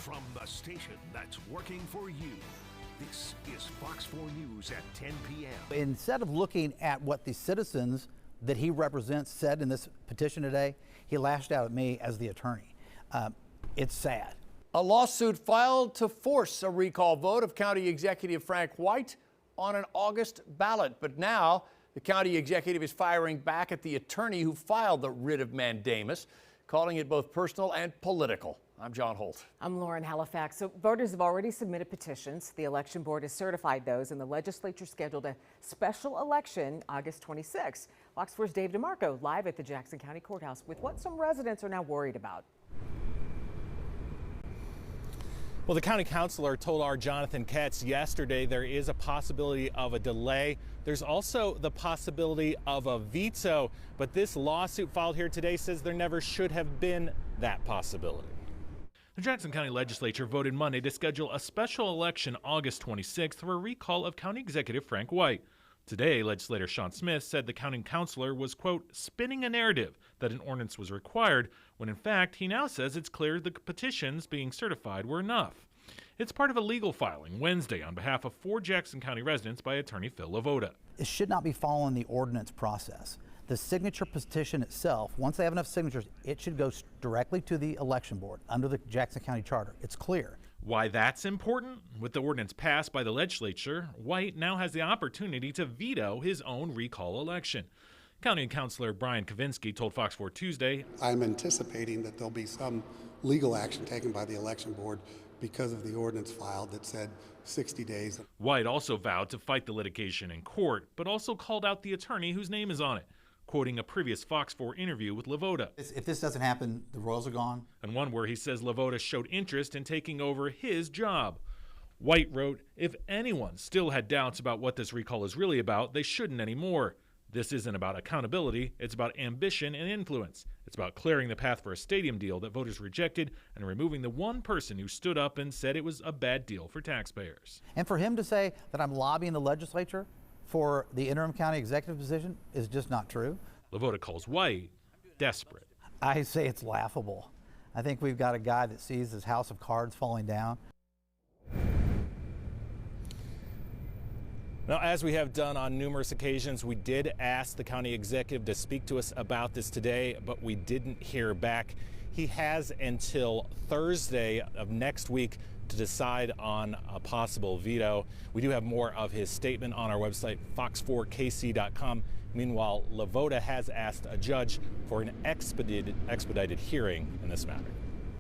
From the station that's working for you, this is Fox 4 News at 10 p.m. Instead of looking at what the citizens that he represents said in this petition today, he lashed out at me as the attorney. It's sad. A lawsuit filed to force a recall vote of County Executive Frank White on an August ballot. But now the county executive is firing back at the attorney who filed the writ of mandamus, calling it both personal and political. I'm John Holt. I'm Lauren Halifax. So voters have already submitted petitions. The election board has certified those, and the legislature scheduled a special election August 26. Fox 4's Dave DeMarco live at the Jackson County Courthouse with what some residents are now worried about. Well, the county councilor told our Jonathan Katz yesterday there is a possibility of a delay. There's also the possibility of a veto, but this lawsuit filed here today says there never should have been that possibility. The Jackson County Legislature voted Monday to schedule a special election August 26th for a recall of County Executive Frank White. Today, legislator Sean Smith said the county councilor was, quote, spinning a narrative that an ordinance was required, when in fact he now says it's clear the petitions being certified were enough. It's part of a legal filing Wednesday on behalf of 4 Jackson County residents by attorney Phil Lavoda. It should not be following the ordinance process. The signature petition itself, once they have enough signatures, it should go directly to the election board under the Jackson County Charter. It's clear. Why that's important? With the ordinance passed by the legislature, White now has the opportunity to veto his own recall election. County Councilor Brian Kavinsky told Fox 4 Tuesday, I'm anticipating that there'll be some legal action taken by the election board because of the ordinance filed that said 60 days. White also vowed to fight the litigation in court, but also called out the attorney whose name is on it, quoting a previous Fox 4 interview with Lavoda. If this doesn't happen, the Royals are gone. And one where he says Lavoda showed interest in taking over his job. White wrote, if anyone still had doubts about what this recall is really about, they shouldn't anymore. This isn't about accountability, it's about ambition and influence. It's about clearing the path for a stadium deal that voters rejected and removing the one person who stood up and said it was a bad deal for taxpayers. And for him to say that I'm lobbying the legislature for the interim county executive position is just not true. Lavoda calls White desperate. I say it's laughable. I think we've got a guy that sees his house of cards falling down. Now, as we have done on numerous occasions, we did ask the county executive to speak to us about this today, but we didn't hear back. He has until Thursday of next week to decide on a possible veto. We do have more of his statement on our website, fox4kc.com. Meanwhile, Lavoda has asked a judge for an expedited hearing in this matter.